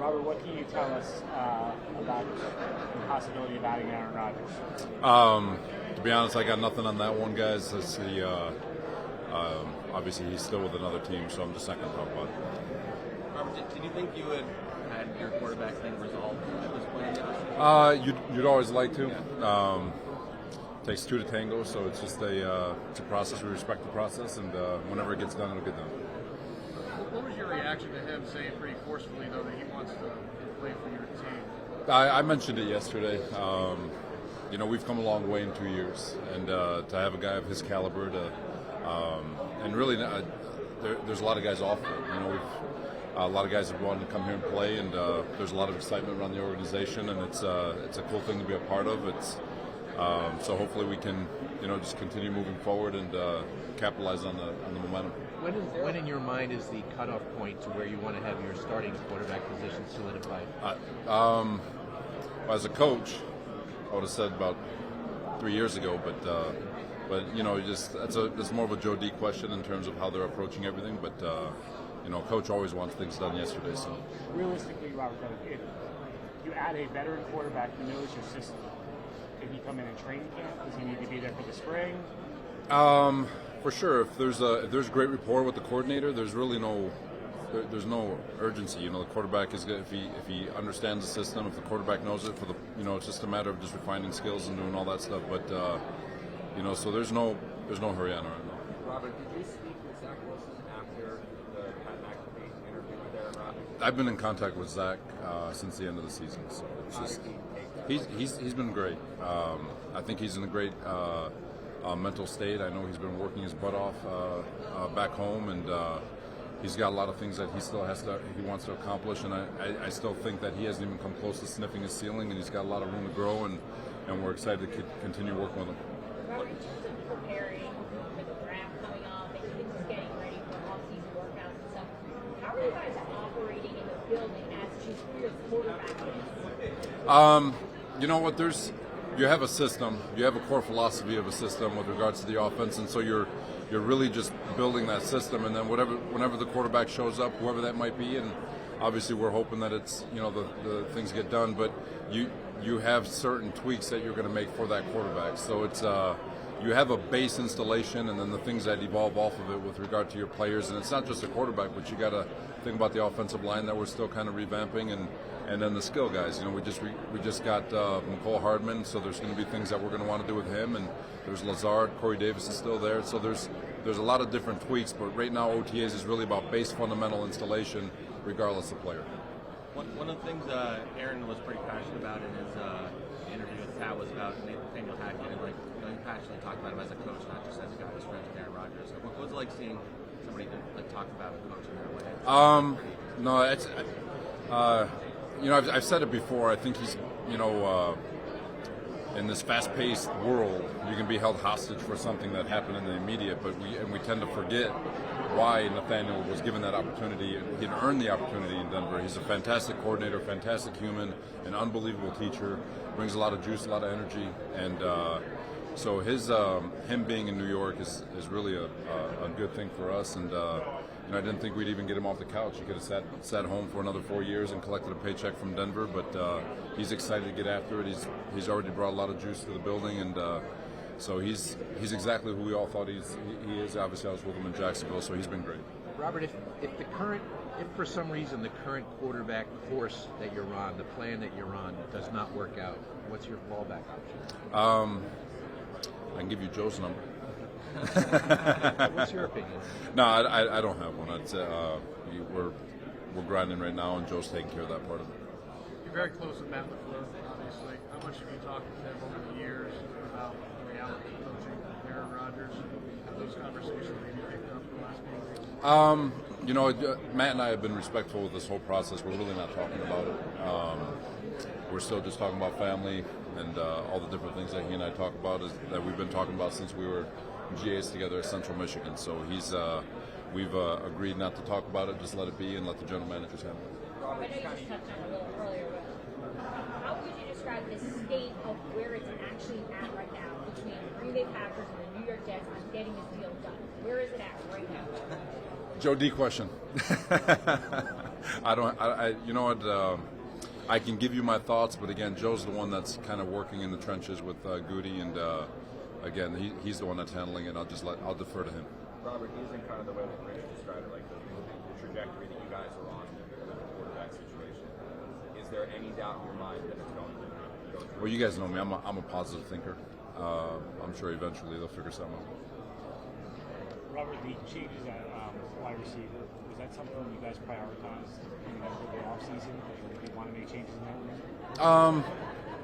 Robert, what can you tell us about the possibility of adding Aaron Rodgers? To be honest, I got nothing on that one, guys. Obviously, he's still with another team, so I'm just not going to talk about it. Robert, did you think you had your quarterback thing resolved at this point? You'd always like to. Yeah. Takes two to tango, so it's just it's a process. We respect the process, and whenever it gets done, it'll get done. What was your reaction to him saying pretty forcefully, though, that he wants to play for your team? I mentioned it yesterday. We've come a long way in 2 years, and to have a guy of his caliber and really, there's a lot of guys off it. A lot of guys have wanted to come here and play, and there's a lot of excitement around the organization, and it's a cool thing to be a part of. So hopefully we can, just continue moving forward and capitalize on the momentum. When in your mind is the cutoff point to where you want to have your starting quarterback position solidified? As a coach, I would have said about 3 years ago, but that's more of a Joe D question in terms of how they're approaching everything. But coach always wants things done yesterday. So realistically, Robert, if you add a veteran quarterback who knows your system, could he come in training camp? Does he need to be there for the spring? For sure. If there's great rapport with the coordinator, there's really no urgency. The quarterback is good if he understands the system. If the quarterback knows it, it's just a matter of just refining skills and doing all that stuff. But so there's no hurry on it right now. Robert, did you speak with Zach Wilson after the Pat McAfee interview with Aaron Rodgers? I've been in contact with Zach since the end of the season. So it's just he's been great. I think he's in a great mental state. I know he's been working his butt off back home, and he's got a lot of things that he wants to accomplish, and I still think that he hasn't even come close to sniffing his ceiling, and he's got a lot of room to grow, and we're excited to continue working with him. Robert, in terms of preparing for the draft coming up and even just getting ready for off-season workouts and stuff, how are you guys operating in the building as just who your quarterback is? You know what? You have a system. You have a core philosophy of a system with regards to the offense, and so you're really just building that system. And then whenever the quarterback shows up, whoever that might be, and obviously we're hoping that it's the things get done, but you have certain tweaks that you're going to make for that quarterback. So it's you have a base installation, and then the things that evolve off of it with regard to your players. And it's not just a quarterback, but you got to think about the offensive line that we're still kind of revamping, and then the skill guys. We just got Mecole Hardman, so there's going to be things that we're going to want to do with him. And there's Lazard, Corey Davis is still there. So there's a lot of different tweaks. But right now, OTAs is really about base fundamental installation, regardless of player. One of the things Aaron was pretty passionate about in his interview with Pat was about Nathaniel Hackett, and he passionately talked about him as a coach, not just as a guy who's friends with Aaron Rodgers. So what was it like seeing somebody talk about a coach in that way? No, it's I've said it before. I think he's in this fast-paced world, you can be held hostage for something that happened in the immediate, but we tend to forget why Nathaniel was given that opportunity. He'd earned the opportunity in Denver. He's a fantastic coordinator, fantastic human, an unbelievable teacher, brings a lot of juice, a lot of energy, and so him being in New York is really a good thing for us. And I didn't think we'd even get him off the couch. He could have sat home for another 4 years and collected a paycheck from Denver, but he's excited to get after it. He's already brought a lot of juice to the building, and so he's exactly who we all thought he is. Obviously, I was with him in Jacksonville, so he's been great. Robert, if for some reason the current quarterback course that you're on, the plan that you're on, does not work out, what's your fallback option? I can give you Joe's number. What's your opinion? No, I don't have one. We're grinding right now, and Joe's taking care of that part of it. You're very close with Matt LaFleur, obviously. How much have you talked with him over the years about the reality of coaching Aaron Rodgers? Have those conversations maybe picked up the last game? Matt and I have been respectful of this whole process. We're really not talking about it. We're still just talking about family and all the different things that he and I talk about that we've been talking about since we were GAs together at Central Michigan. So we've agreed not to talk about it, just let it be and let the general managers handle it. I know you just touched on it a little earlier, but how would you describe the state of where it's actually at right now between the Green Bay Packers and the New York Jets on getting this deal done? Where is it at right now? Joe D question. I don't. You know what? I can give you my thoughts, but again, Joe's the one that's kind of working in the trenches with Goody, and again, he's the one that's handling it. I'll defer to him. Robert, using kind of the way that Rich described it, like the trajectory that you guys are on with the quarterback situation, is there any doubt in your mind that it's going to go through? Well, you guys know me. I'm a positive thinker. I'm sure eventually they'll figure something out. Robert, the changes at wide receiver, was that something you guys prioritized in the offseason? Did you want to make changes in that regard?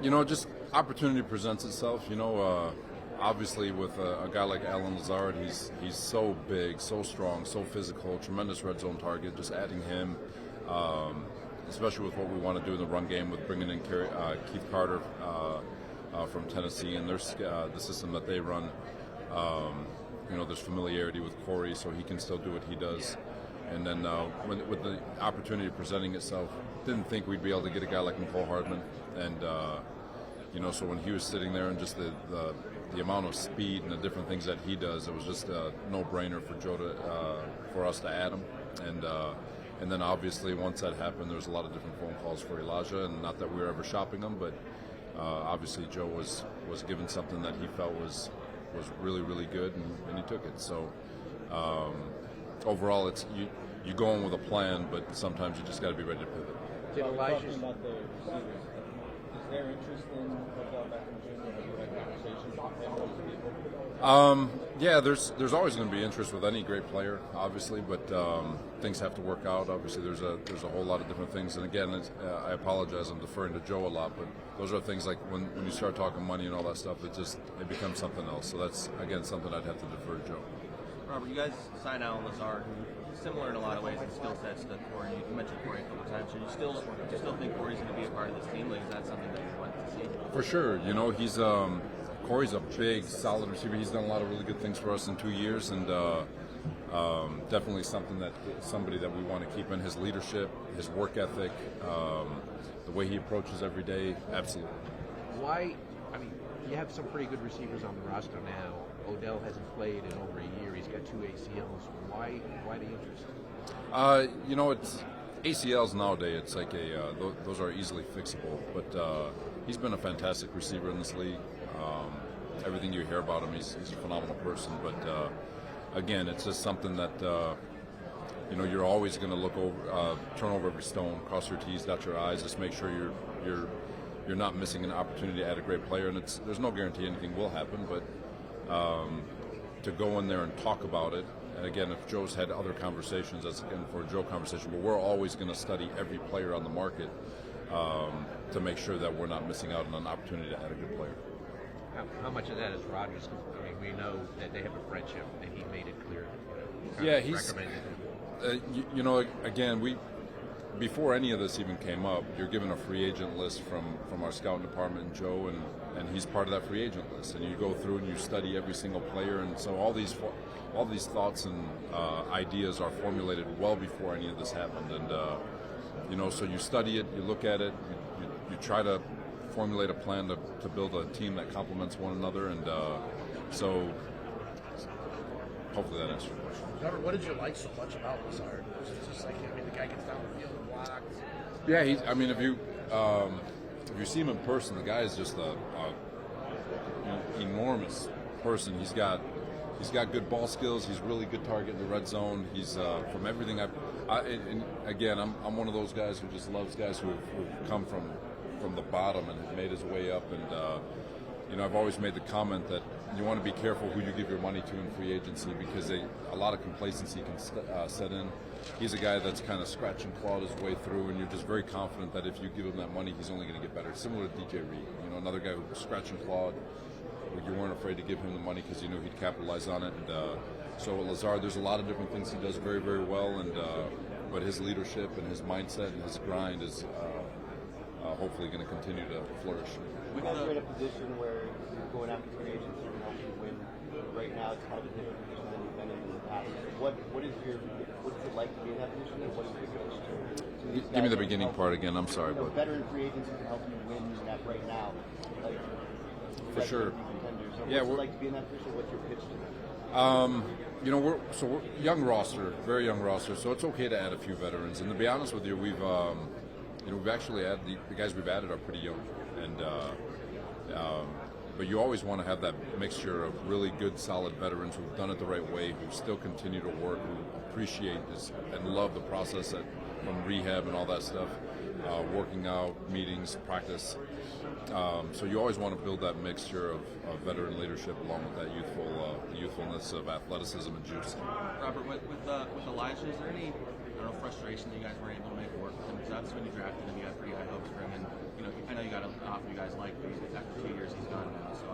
You know, just opportunity presents itself. You know, obviously with a guy like Alan Lazard, he's so big, so strong, so physical, tremendous red zone target. Just adding him, especially with what we want to do in the run game with bringing in Keith Carter from Tennessee and the system that they run. You know, there's familiarity with Corey, so he can still do what he does. And then with the opportunity presenting itself, didn't think we'd be able to get a guy like Mecole Hardman. And, you know, so when he was sitting there and just the amount of speed and the different things that he does, it was just a no-brainer for Joe for us to add him. And then obviously once that happened, there was a lot of different phone calls for Elijah, and not that we were ever shopping him, but obviously Joe was given something that he felt was really, really good, and he took it. So overall, it's you go in with a plan, but sometimes you just got to be ready to pivot. Did Elijah talking about the receivers? Is there interest in Odell Beckham Jr.? Have you had conversations with people? Yeah, there's always going to be interest with any great player, obviously, but things have to work out. Obviously, there's a whole lot of different things, and again, I apologize, I'm deferring to Joe a lot, but those are things like when you start talking money and all that stuff, it becomes something else. So that's again something I'd have to defer to Joe. Robert, you guys signed Alan Lazard, who's similar in a lot of ways in skill sets to Corey. You mentioned Corey a couple times. So do you still think Corey's going to be a part of this team? Like, is that something that you want to see? For sure. You know, Corey's a big, solid receiver. He's done a lot of really good things for us in 2 years, and definitely somebody that we want to keep in. His leadership, his work ethic, the way he approaches every day, absolutely. Why? I mean, you have some pretty good receivers on the roster now. Odell hasn't played in over a year. He's got 2 ACLs. Why the interest? You know, it's ACLs nowadays. It's like those are easily fixable. But he's been a fantastic receiver in this league. Everything you hear about him, he's a phenomenal person. But again, it's just something that you know, you're always going to look over, turn over every stone, cross your T's, dot your I's, just make sure you're not missing an opportunity to add a great player. And there's no guarantee anything will happen, but to go in there and talk about it. And again, if Joe's had other conversations, that's again for a Joe conversation. But we're always going to study every player on the market to make sure that we're not missing out on an opportunity to add a good player. How much of that is Rodgers? I mean, we know that they have a friendship, and he made it clear. Yeah, he's. You know, again, before any of this even came up, you're given a free agent list from our scouting department and Joe, and he's part of that free agent list. And you go through and you study every single player, and so all these thoughts and ideas are formulated well before any of this happened. And you know, so you study it, you look at it, you try to formulate a plan to build a team that complements one another, and so hopefully that answers your question. Robert, what did you like so much about Lazard? Was it just like, I mean, the guy gets down the field and blocks? Yeah, I mean, if you see him in person, the guy is just an enormous person. He's got good ball skills. He's really good target in the red zone. He's from everything and again, I'm one of those guys who just loves guys who've come from the bottom and have made his way up. And you know, I've always made the comment that you want to be careful who you give your money to in free agency, because a lot of complacency can set in. He's a guy that's kind of scratch and clawed his way through, and you're just very confident that if you give him that money, he's only going to get better. Similar to DJ Reed, you know, another guy who scratch and clawed. You weren't afraid to give him the money because you knew he'd capitalize on it. And so with Lazard, there's a lot of different things he does very, very well, and but his leadership and his mindset and his grind is hopefully going to continue to flourish. You guys are in a position where you're going after free agents who can help you win. Right now, it's kind of a different position than you've been in the past. What's it like to be in that position, and what is your coach? Give me the beginning part again. I'm sorry, but veteran free agents who can help you win that right now. Like, for sure. So yeah, what's it like to be in that position? What's your pitch to them? We're young roster, very young roster, so it's okay to add a few veterans. And to be honest with you, we've actually added the guys we've added are pretty young, and but you always want to have that mixture of really good, solid veterans who've done it the right way, who still continue to work, who appreciate this and love the process from rehab and all that stuff, working out, meetings, practice. So you always want to build that mixture of veteran leadership along with that youthfulness of athleticism and juice. Robert, with Elijah, is there any frustration that you guys weren't able to make work with him? Because obviously when you drafted him, you had pretty high hopes for him, and I know you got an offer you guys like, but after 2 years he's gone now. So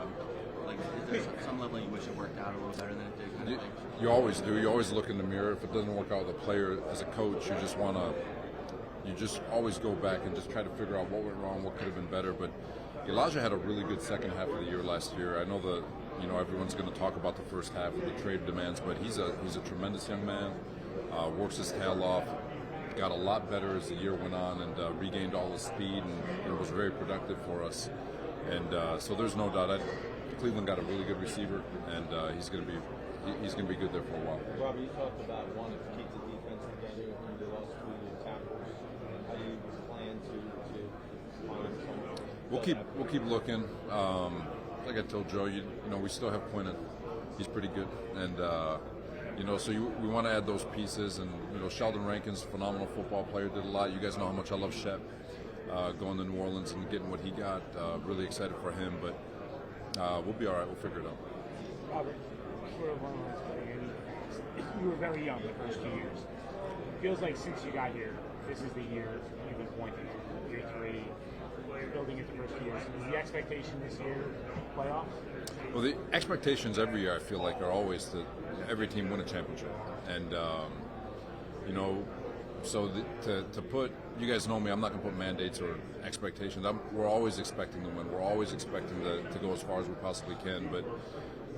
is there some level you wish it worked out a little better than it did? Kind of thing? You always do. You always look in the mirror. If it doesn't work out with a player, as a coach, you just always go back and just try to figure out what went wrong, what could have been better. But Elijah had a really good second half of the year last year. I know that everyone's going to talk about the first half of the trade demands, but he's a tremendous young man. Works his tail off. Got a lot better as the year went on, and regained all his speed, and it was very productive for us. And so there's no doubt. Cleveland got a really good receiver, and he's going to be good there for a while. Robert, you talked about wanting to keep the defense together and you lost 2 of your tackles. How do you plan to find some? We'll keep looking. Like I told Joe, we still have Quinton. He's pretty good, and so we want to add those pieces. And Sheldon Rankin's a phenomenal football player. Did a lot. You guys know how much I love Shep. Going to New Orleans and getting what he got. Really excited for him, but we'll be all right. We'll figure it out. Robert, sort of one last thing. You were very young the first 2 years. It feels like since you got here, this is the year you've been pointing to. Year 3, you're building it the first 2 years. Is the expectation this year playoffs? Well, the expectations every year, I feel like, are always that every team win a championship. And, to put, you guys know me, I'm not going to put mandates or expectations. We're always expecting to win. We're always expecting to go as far as we possibly can. But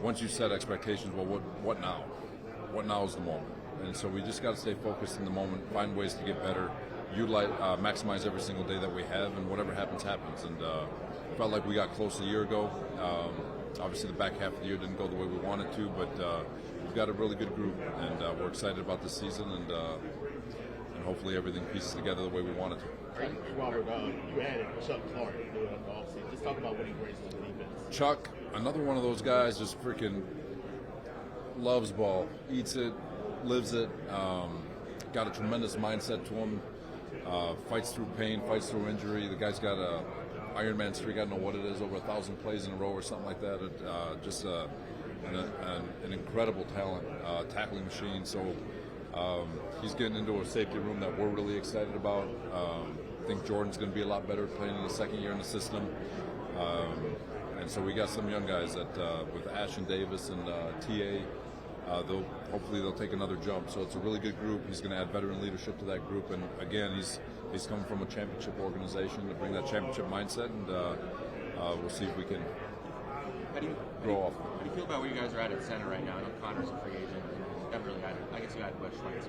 once you set expectations, well, what now? What now is the moment? And so we just got to stay focused in the moment, find ways to get better, utilize, maximize every single day that we have, and whatever happens, happens. And felt like we got close a year ago. Obviously, the back half of the year didn't go the way we wanted to, but we've got a really good group, and we're excited about this season, and hopefully everything pieces together the way we want it to. Robert, you added Chuck Clark in the offseason. Just talk about what he brings to the defense. Chuck, another one of those guys, just freaking loves ball, eats it, lives it. Got a tremendous mindset to him. Fights through pain, fights through injury. The guy's got a Iron Man streak. I don't know what it is, over 1,000 plays in a row or something like that. Just an incredible talent, tackling machine. So he's getting into a safety room that we're really excited about. I think Jordan's going to be a lot better playing in the second year in the system. And so we got some young guys that with Ashton Davis and TA. Hopefully they'll take another jump. So it's a really good group. He's going to add veteran leadership to that group. And again, he's come from a championship organization to bring that championship mindset. And we'll see if we can grow off. How do you feel about where you guys are at center right now? I know Connor's a free agent. You haven't really had it. I guess you had Bush right.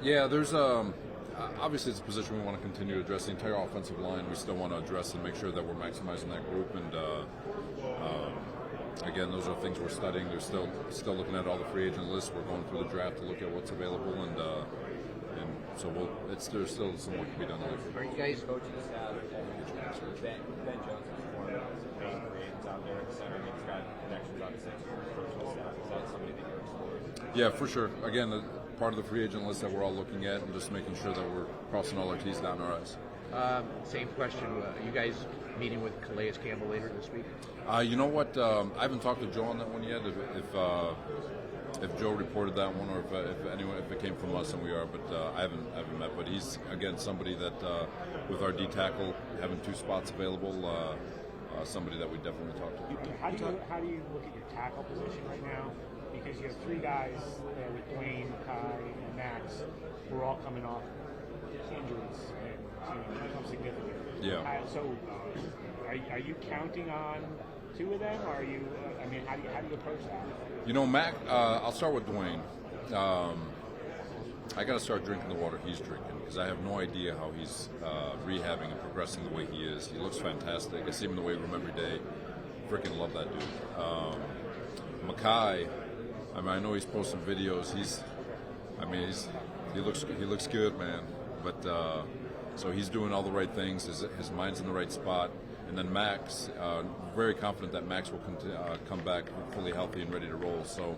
Yeah, there's obviously it's a position we want to continue to address. The entire offensive line we still want to address and make sure that we're maximizing that group. And again, those are things we're studying. They're still looking at all the free agent lists. We're going through the draft to look at what's available, and so there's still some work to be done there. Are you guys Coaching staff, Ben Jones is one of the main free agents out there at center. He's got connections, obviously, to your coaching staff. Is that somebody that you're exploring? Yeah, for sure. Again, part of the free agent list that we're all looking at, and just making sure that we're crossing all our T's, dotting our I's. same question. You guys meeting with Calais Campbell later this week? You know what? I haven't talked to Joe on that one yet. If Joe reported that one, or if it came from us, and we are, but I haven't met. But he's again somebody that with our D tackle having 2 spots available, somebody that we definitely talk to. How do you look at your tackle position right now? Because you have 3 guys there with Dwayne, Kai, and Max, who are all coming off injuries and significant. Yeah. So, are you counting on 2 of them, or are you? I mean, how do you approach that? You know, Mac. I'll start with Dwayne. I got to start drinking the water he's drinking, because I have no idea how he's rehabbing and progressing the way he is. He looks fantastic. I see him in the weight room every day. Freaking love that dude. Mecole, I mean, I know he's posting videos. He looks good, man. But so he's doing all the right things. His mind's in the right spot. And then Max, very confident that Max will come back fully healthy and ready to roll. So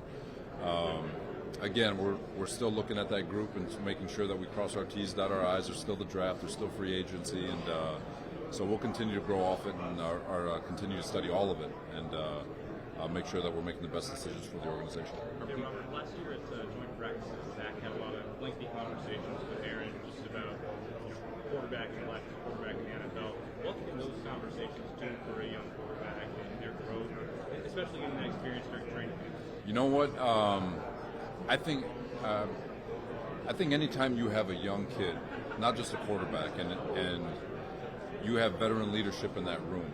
again, we're still looking at that group and making sure that we cross our T's, dot our I's. There's still the draft. There's still free agency, and so we'll continue to grow off it and continue to study all of it and make sure that we're making the best decisions for the organization. Hey, Robert, last year at joint practices, Zach had a lot of lengthy conversations with Aaron just about quarterback and left quarterback in the NFL. What can those conversations do for a young quarterback and their growth, especially getting that experience during training? You know what? I think anytime you have a young kid, not just a quarterback, and you have veteran leadership in that room,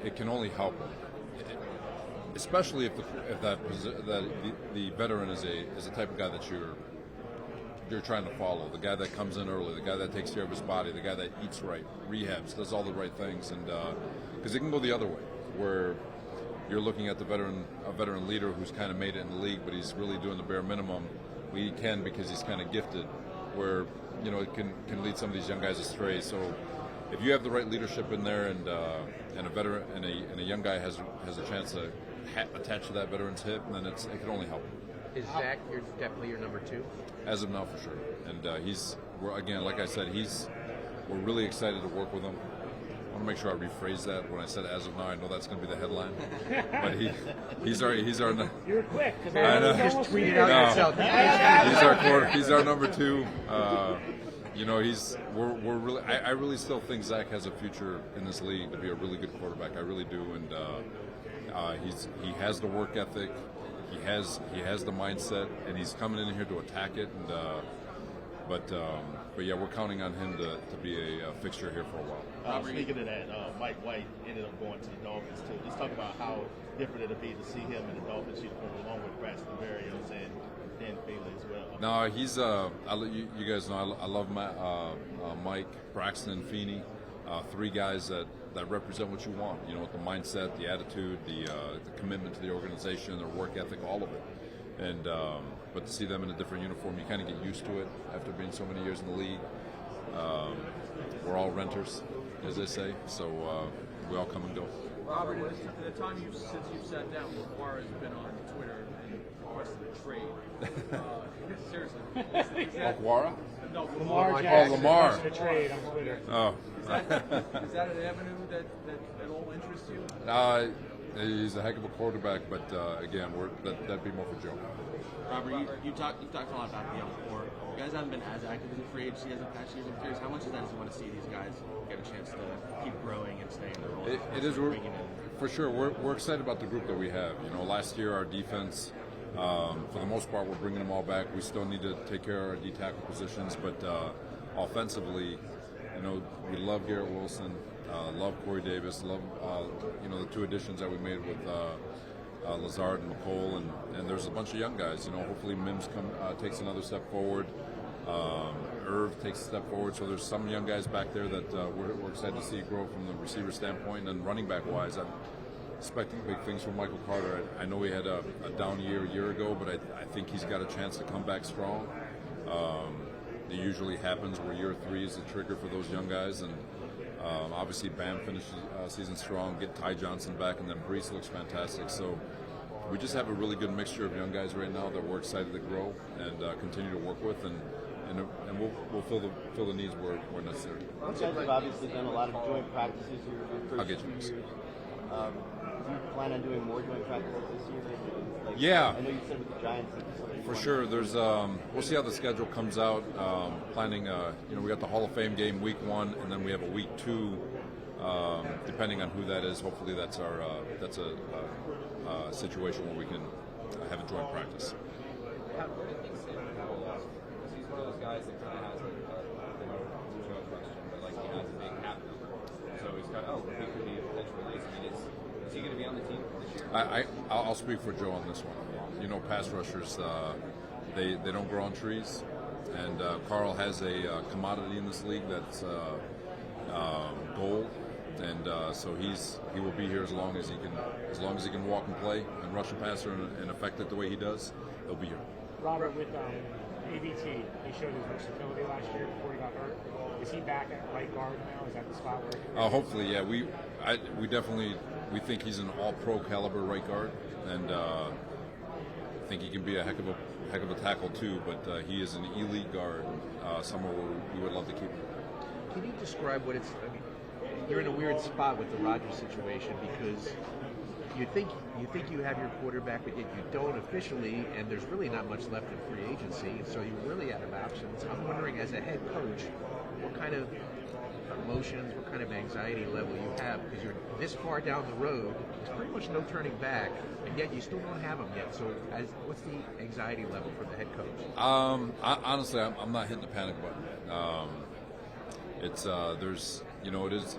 it can only help them. Especially if the veteran is a type of guy that you're trying to follow, the guy that comes in early, the guy that takes care of his body, the guy that eats right, rehabs, does all the right things, and because it can go the other way, where you're looking at a veteran leader who's kind of made it in the league, but he's really doing the bare minimum. He can because he's kind of gifted, where it can lead some of these young guys astray. So if you have the right leadership in there, and a veteran and a young guy has a chance to attach to that veteran's hip, then it can only help. Is Zach definitely your number 2? As of now, for sure. And again, like I said, we're really excited to work with him. I want to make sure I rephrase that. When I said as of now, I know that's going to be the headline. But he's our. You were quick. I know. Just tweet it out yourself. He's our number 2. We're really. I really still think Zach has a future in this league to be a really good quarterback. I really do, and he has the work ethic. He has the mindset, and he's coming in here to attack it. And but yeah, we're counting on him to be a fixture here for a while. Speaking of that, Mike White ended up going to the Dolphins too. Just talk about how different it'll be to see him in the Dolphins uniform along with Braxton Berrios and Dan Bailey as well. No, he's you guys know I love Mike, Braxton, Feeney, 3 guys that represent what you want. With the mindset, the attitude, the commitment to the organization, their work ethic, all of it. And but to see them in a different uniform, you kind of get used to it after being so many years in the league. We're all renters, as they say, so we all come and go. Robert, in the time since you've sat down, Lamar has been on Twitter and requested a trade. Seriously. Okwara? No, Lamar Oh, Jackson Lamar. requested a trade on Twitter. Oh. Is that an avenue that at all interests you? He's a heck of a quarterback, but again, that'd be more for Joe. Robert, you talked a lot about the young core. You guys haven't been as active in the free agency as in past years. I'm curious, how much of that is you want to see these guys get a chance to keep growing and stay in the role? It is for sure. We're excited about the group that we have. Last year our defense, for the most part, we're bringing them all back. We still need to take care of our D tackle positions, but offensively, we love Garrett Wilson, love Corey Davis, love the 2 additions that we made with Lazard and Mecole, and there's a bunch of young guys. Hopefully Mims takes another step forward. Irv takes a step forward. So there's some young guys back there that we're excited to see grow from the receiver standpoint. And running back wise, I'm expecting big things from Michael Carter. I know he had a down year a year ago, but I think he's got a chance to come back strong. It usually happens where year 3 is the trigger for those young guys, and obviously Bam finished season strong. Get Ty Johnson back, and then Brees looks fantastic. So we just have a really good mixture of young guys right now that we're excited to grow and continue to work with, and we'll fill the needs where necessary. You guys have obviously done a lot of joint practices your I'll first get 2 you. years. Do you plan on doing more joint practices this year? Yeah. I know you said with the Giants. For sure, there's. We'll see how the schedule comes out. Planning, we got the Hall of Fame game week 1, and then we have a week 2. Depending on who that is, hopefully that's a situation where we can have a joint practice. What do you think Sam Howell is? Because he's one of those guys that kind of has a question, but like he has a big cap number, so he's got he could be a potential release. I mean, is he going to be on the team this year? I'll speak for Joe on this one. Pass rushers, they don't grow on trees, and Carl has a commodity in this league that's gold, and so he will be here as long as he can walk and play and rush and passer and affect it the way he does. He'll be here. Robert, with ABT, he showed his versatility last year before he got hurt. Is he back at right guard now? Is that the spot where? Hopefully, yeah. We definitely think he's an all-pro caliber right guard, and I think he can be a heck of a tackle too. But he is an elite guard, somewhere where we would love to keep him. Can you describe what it's? I mean, you're in a weird spot with the Rodgers situation because you think you have your quarterback, but yet you don't officially, and there's really not much left in free agency, so you're really out of options. I'm wondering, as a head coach, what kind of emotions, what kind of anxiety level you have, because you're this far down the road, there's pretty much no turning back, and yet you still don't have them yet. So, what's the anxiety level for the head coach? Honestly, I'm not hitting the panic button. There's, it is.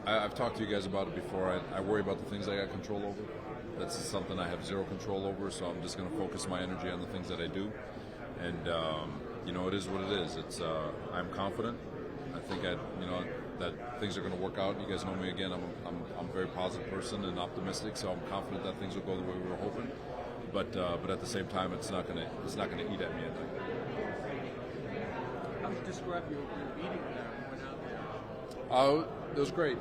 I've talked to you guys about it before. I worry about the things I got control over. That's something I have zero control over, so I'm just going to focus my energy on the things that I do. And, it is what it is. I'm confident. I think that things are going to work out. You guys know me again. I'm a very positive person and optimistic, so I'm confident that things will go the way we were hoping. But at the same time, it's not going to eat at me at night. How would you describe your meeting there when you went out there? It was great.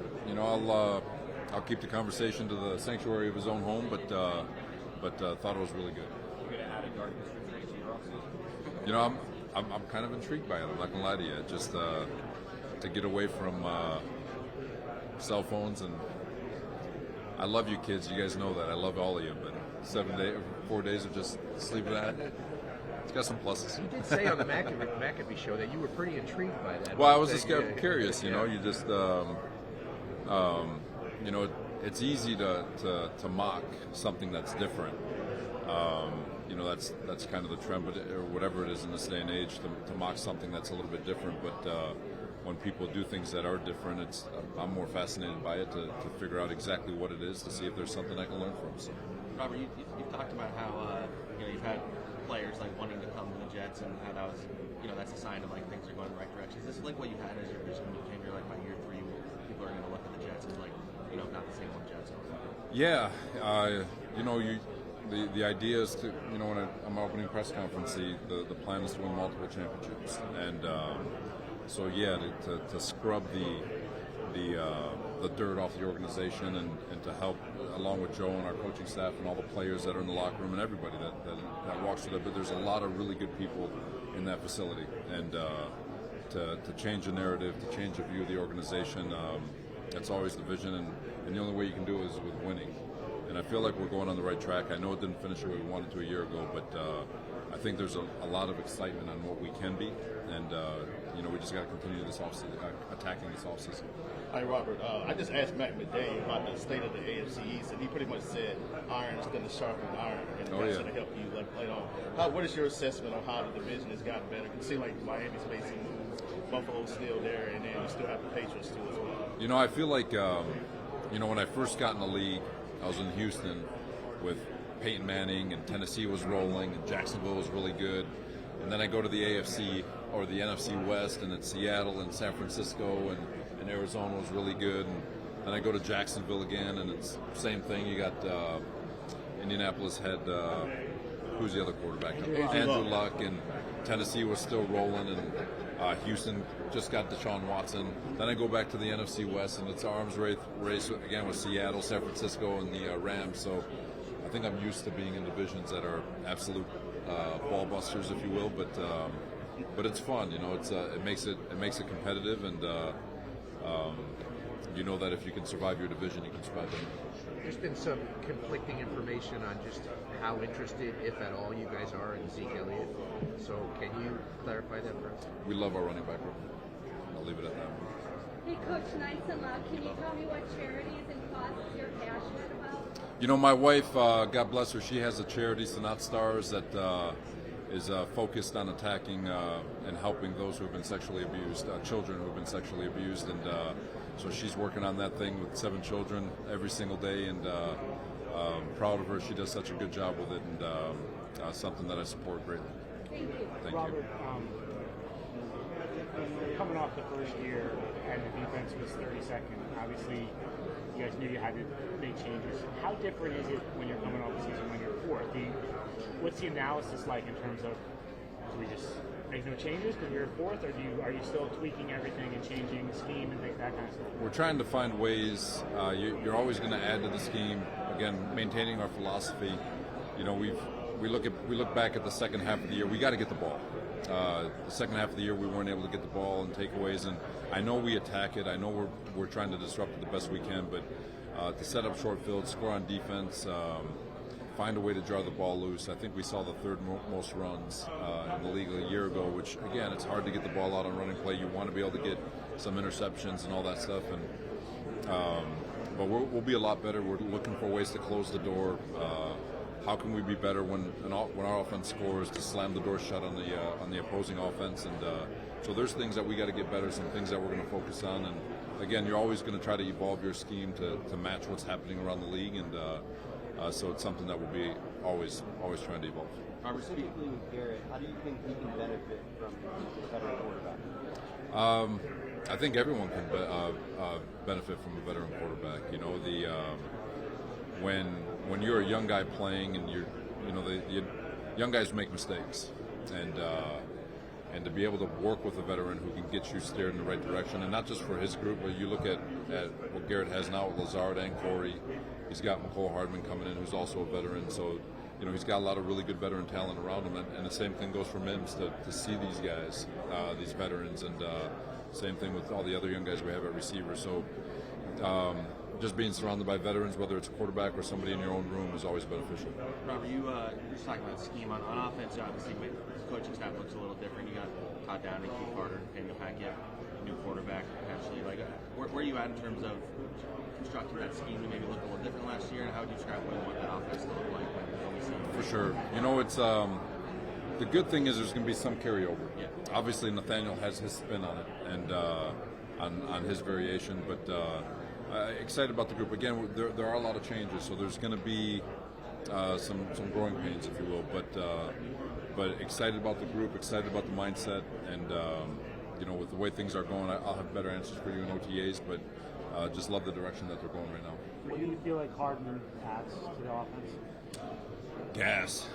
I'll keep the conversation to the sanctuary of his own home, but thought it was really good. I'm kind of intrigued by it. I'm not gonna lie to you. Just to get away from cell phones, and I love you kids. You guys know that. I love all of you. But 4 days of just sleeping at it. It's got some pluses. You did say on the McAfee show that you were pretty intrigued by that. Well, I was just curious. You just, it's easy to mock something that's different. That's kind of the trend, or whatever it is in this day and age, to mock something that's a little bit different. But when people do things that are different, I'm more fascinated by it to figure out exactly what it is, to see if there's something I can learn from. So. Robert, you've talked about how you've had players like wanting to come to the Jets, and how that was, that's a sign of like things are going in the right direction. Is this like what you had as your vision when you came here, like by year 3, people are going to look at the Jets as like, not the same old Jets? Yeah, the idea is to, when I'm opening press conference, the plan is to win multiple championships, and to scrub the dirt off the organization and to help, along with Joe and our coaching staff and all the players that are in the locker room and everybody that walks through that. But there's a lot of really good people in that facility, and to change the narrative, to change the view of the organization, that's always the vision, and the only way you can do it is with winning. And I feel like we're going on the right track. I know it didn't finish the way we wanted to a year ago, but I think there's a lot of excitement on what we can be, and we just got to continue this attacking this offseason. Hi, Robert. I just asked Matt Midday about the state of the AFC East, and he pretty much said iron is going to sharpen iron, and that's going to help you later on. What is your assessment of how the division has gotten better? It can seem like Miami's facing moves, Buffalo's still there, and then you still have the Patriots too as well. I feel like when I first got in the league, I was in Houston with Peyton Manning, and Tennessee was rolling, and Jacksonville was really good. And then I go to the AFC or the NFC West, and it's Seattle and San Francisco, and Arizona was really good. And then I go to Jacksonville again, and it's the same thing. You got Indianapolis had who's the other quarterback? Andrew Luck, and Tennessee was still rolling, and Houston just got Deshaun Watson. Then I go back to the NFC West, and it's arms race again with Seattle, San Francisco, and the Rams. So I think I'm used to being in divisions that are absolute ball busters, if you will. But it's fun, it makes it competitive, and that if you can survive your division, you can survive it. There's been some conflicting information on just how interested, if at all, you guys are in Zeke Elliott. So can you clarify that for us? We love our running back room. I'll leave it at that. Hey, Coach, nice and loud. Can you tell me what charities and causes you're passionate about? My wife, God bless her, she has a charity, Sanat Stars, that is focused on attacking and helping those who have been sexually abused, children who have been sexually abused, and so she's working on that thing with 7 children every single day, and proud of her. She does such a good job with it, and something that I support greatly. Thank you. Thank Robert, you. coming off the first year and the defense offense was 32nd. Obviously, you guys knew you had to make changes. How different is it when you're coming off the season when you're fourth? What's the analysis like in terms of, do we just make no changes because you're fourth, or are you still tweaking everything and changing the scheme and that kind of stuff? We're trying to find ways. You're always going to add to the scheme. Again, maintaining our philosophy. You know, we look back at the second half of the year. We got to get the ball. The second half of the year, we weren't able to get the ball and takeaways. And I know we attack it. I know we're trying to disrupt it the best we can. But to set up short field, score on defense, find a way to draw the ball loose. I think we saw the third most runs in the league a year ago. Which again, it's hard to get the ball out on running play. You want to be able to get some interceptions and all that stuff. But we'll be a lot better. We're looking for ways to close the door. How can we be better when our offense scores, to slam the door shut on the opposing offense? And so there's things that we got to get better, some things that we're going to focus on. And again, you're always going to try to evolve your scheme to match what's happening around the league. And so it's something that we'll be always trying to evolve. Specifically with Garrett, how do you think he can benefit from a veteran quarterback? I think everyone can benefit from a veteran quarterback. You know, when you're a young guy playing, and the young guys make mistakes, and to be able to work with a veteran who can get you steered in the right direction, and not just for his group, but you look at what Garrett has now with Lazard and Corey. He's got Mecole Hardman coming in, who's also a veteran. So, you know, he's got a lot of really good veteran talent around him, and the same thing goes for Mims to see these guys, these veterans, and same thing with all the other young guys we have at receiver. So just being surrounded by veterans, whether it's a quarterback or somebody in your own room, is always beneficial. Robert, you were just talking about scheme on offense. Obviously, the coaching staff looks a little different. You got Todd Downing, Keith Carter, Daniel Hackett, new quarterback potentially. Like, where are you at in terms of constructing that scheme to maybe look a little different last year? And how would you describe what you want that offense to look like when we see it? For sure. You know, it's the good thing is there's going to be some carryover. Yeah. Obviously, Nathaniel has his spin on it and on his variation, but excited about the group. Again, there are a lot of changes, so there's going to be some growing pains, if you will. But excited about the group, excited about the mindset, and you know, with the way things are going, I'll have better answers for you in OTAs. But just love the direction that they're going right now. What do you feel like Hardman adds to the offense? Gas.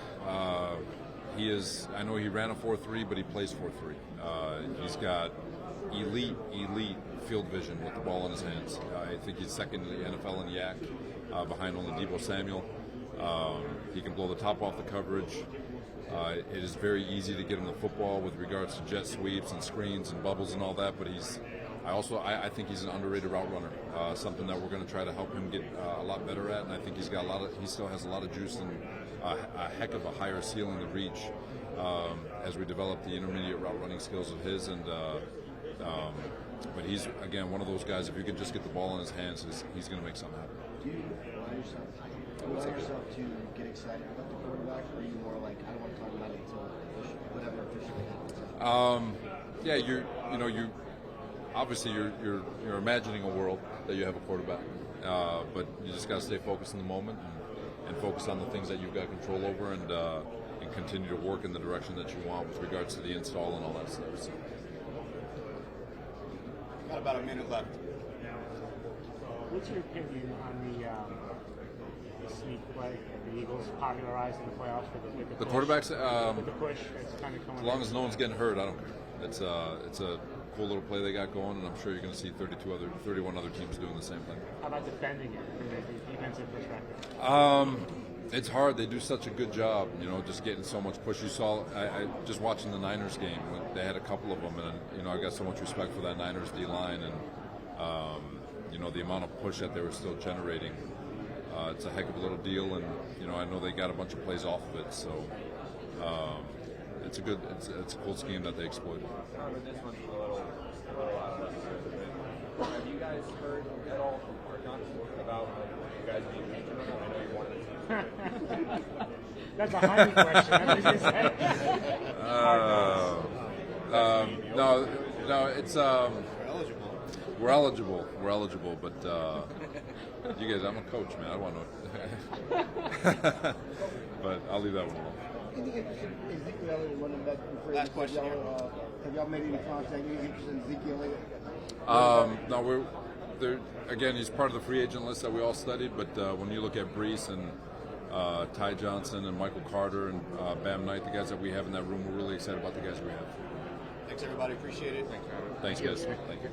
He is. I know he ran a 4.3, but he plays 4.3. He's got elite field vision with the ball in his hands. I think he's second in the NFL in yak, behind only Deebo Samuel. He can blow the top off the coverage. It is very easy to get him the football with regards to jet sweeps and screens and bubbles and all that. But I think he's an underrated route runner. Something that we're going to try to help him get a lot better at. And I think he still has a lot of juice and a heck of a higher ceiling to reach as we develop the intermediate route running skills of his. But he's, again, one of those guys, if you can just get the ball in his hands, he's going to make something happen. Do you allow yourself to get excited about the quarterback, or are you more like, I don't want to talk about it until whatever officially happens? Yeah, you obviously you're imagining a world that you have a quarterback, but you just got to stay focused in the moment and focus on the things that you've got control over, and continue to work in the direction that you want with regards to the install and all that stuff. So. Got about a minute left. What's your opinion on the sneak play the Eagles popularized in the playoffs with the push? Quarterbacks? With the push, it's kind of coming. As long as no one's getting hurt, I don't care. It's a cool little play they got going, and I'm sure you're going to see 31 other teams doing the same thing. How about defending it from a defensive perspective? It's hard. They do such a good job, just getting so much push. You saw, I just watching the Niners game, they had a couple of them, and I got so much respect for that Niners D-line, and the amount of push that they were still generating. It's a heck of a little deal, and I know they got a bunch of plays off of it, so it's a cool scheme that they exploited. Robert, this one's a little out of left. Have you guys heard at all from Hard Knocks about you guys being mentioned? I know you wanted to. That's a highly question. That's what you say. No, it's we're eligible, but you guys, I'm a coach, man. I want to, but I'll leave that one alone. Any interest in Ezekiel Elliott running back? Last question here. Have y'all made any contact? Any interest in Ezekiel Elliott? No, we're there again. He's part of the free agent list that we all studied. But when you look at Brees and Ty Johnson and Michael Carter and Bam Knight, the guys that we have in that room, we're really excited about the guys we have. Thanks, everybody. Appreciate it. Thanks, guys. Thank you.